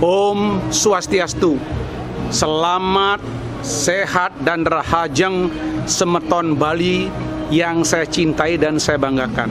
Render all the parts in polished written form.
Om Swastiastu. Selamat, sehat, dan rahajeng semeton Bali yang saya cintai dan saya banggakan.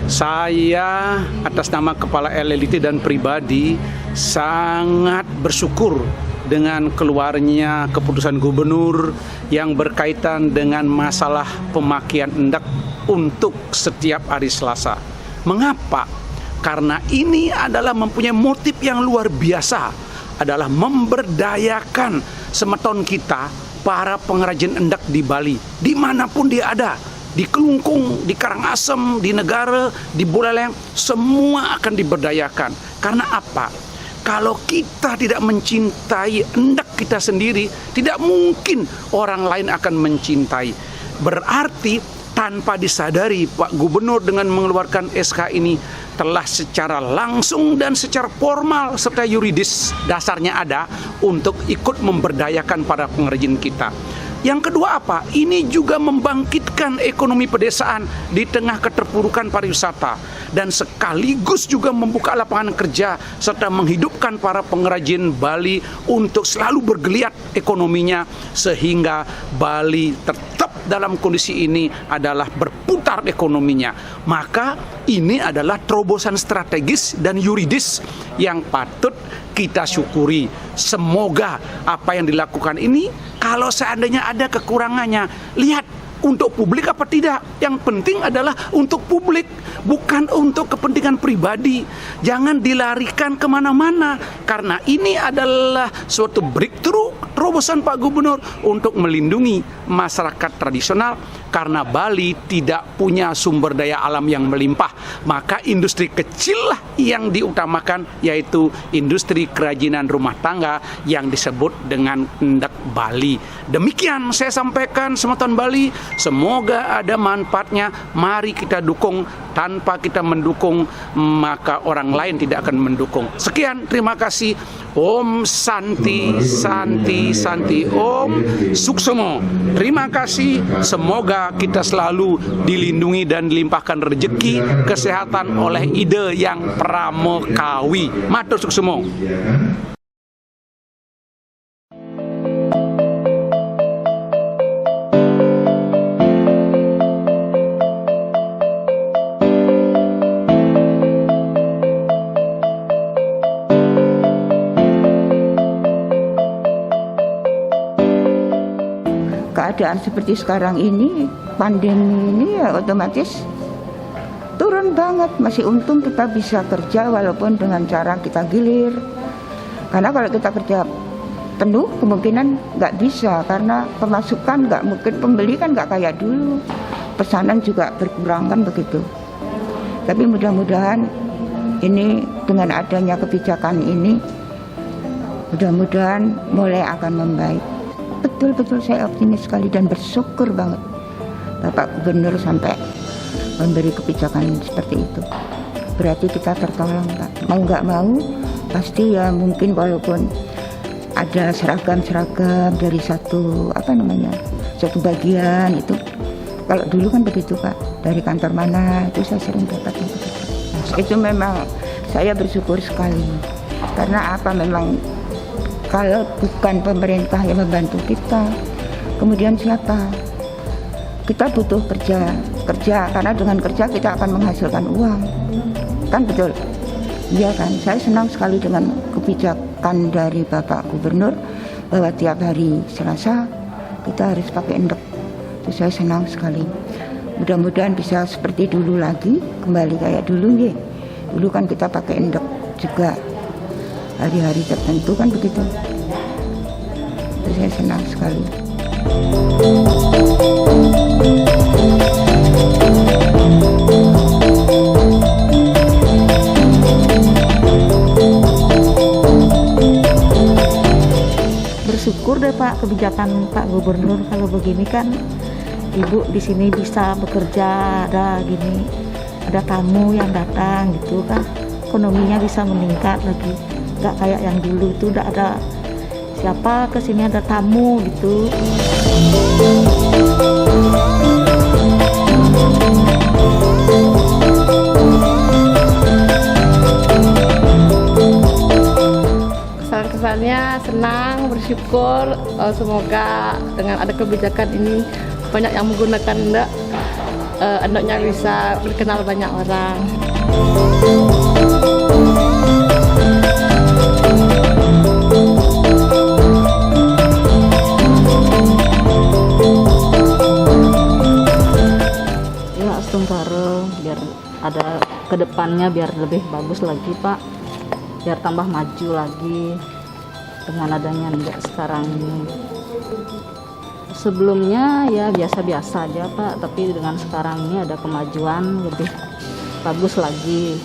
Saya atas nama Kepala LLIT dan pribadi sangat bersyukur dengan keluarnya keputusan gubernur yang berkaitan dengan masalah pemakaian endak untuk setiap hari Selasa. Mengapa? Karena ini adalah mempunyai motif yang luar biasa, adalah memberdayakan semeton kita, para pengrajin endak di Bali, dimanapun dia ada, di Kelungkung, di Karangasem, di Negara, di Buleleng, semua akan diberdayakan. Karena apa? Kalau kita tidak mencintai endak kita sendiri, tidak mungkin orang lain akan mencintai. Berarti tanpa disadari, Pak Gubernur dengan mengeluarkan SK ini telah secara langsung dan secara formal serta yuridis dasarnya ada untuk ikut memberdayakan para pengrajin kita. Yang kedua apa? Ini juga membangkitkan ekonomi pedesaan di tengah keterpurukan pariwisata dan sekaligus juga membuka lapangan kerja serta menghidupkan para pengrajin Bali untuk selalu bergeliat ekonominya sehingga Bali tetap dalam kondisi ini adalah berputar ekonominya. Maka ini adalah terobosan strategis dan yuridis yang patut kita syukuri. Semoga apa yang dilakukan ini, kalau seandainya ada kekurangannya, lihat untuk publik apa tidak. Yang penting adalah untuk publik, bukan untuk kepentingan pribadi. Jangan dilarikan kemana-mana, karena ini adalah suatu breakthrough terobosan Pak Gubernur untuk melindungi masyarakat tradisional. Karena Bali tidak punya sumber daya alam yang melimpah, maka industri kecil lah yang diutamakan, yaitu industri kerajinan rumah tangga yang disebut dengan endak Bali. Demikian saya sampaikan semeton Bali, semoga ada manfaatnya. Mari kita dukung. Tanpa kita mendukung, maka orang lain tidak akan mendukung. Sekian, terima kasih. Om Santi, Santi, Santi, Om Suksomo. Terima kasih. Semoga kita selalu dilindungi dan dilimpahkan rezeki, kesehatan oleh ide yang pramukawi. Matur Suksomo. Keadaan seperti sekarang ini, pandemi ini ya otomatis turun banget. Masih untung kita bisa kerja walaupun dengan cara kita gilir. Karena kalau kita kerja penuh kemungkinan nggak bisa, karena pemasukan nggak mungkin, pembeli kan nggak kayak dulu, pesanan juga berkurang kan begitu. Tapi mudah-mudahan ini dengan adanya kebijakan ini, mudah-mudahan mulai akan membaik. Betul-betul saya optimis sekali dan bersyukur banget Bapak Gubernur sampai memberi kebijakan seperti itu. Berarti kita tertolong, Pak. Mau nggak mau, pasti ya mungkin walaupun ada seragam-seragam dari satu bagian itu. Kalau dulu kan begitu, Pak. Dari kantor mana itu saya sering dapat yang begitu. Itu memang saya bersyukur sekali. Karena apa, memang kalau bukan pemerintah yang membantu kita, kemudian siapa? Kita butuh kerja, karena dengan kerja kita akan menghasilkan uang, kan betul? Iya kan? Saya senang sekali dengan kebijakan dari Bapak Gubernur bahwa tiap hari Selasa kita harus pakai endek. Itu saya senang sekali. Mudah-mudahan bisa seperti dulu lagi, kembali kayak dulu ya. Dulu kan kita pakai endek juga. Hari-hari tertentu kan begitu. Itu saya senang sekali. Bersyukur deh Pak kebijakan Pak Gubernur. Kalau begini kan Ibu di sini bisa bekerja, ada gini, ada tamu yang datang gitu kan, ekonominya bisa meningkat lagi. Nggak kayak yang dulu itu udah ada siapa kesini ada tamu gitu. kedepannya senang, bersyukur, semoga dengan ada kebijakan ini banyak yang menggunakan endoknya bisa dikenal banyak orang. Ya, Astungkare biar ada kedepannya biar lebih bagus lagi Pak, biar tambah maju lagi dengan adanya endok sekarang ini. Sebelumnya ya biasa-biasa aja Pak, tapi dengan sekarang ini ada kemajuan lebih bagus lagi.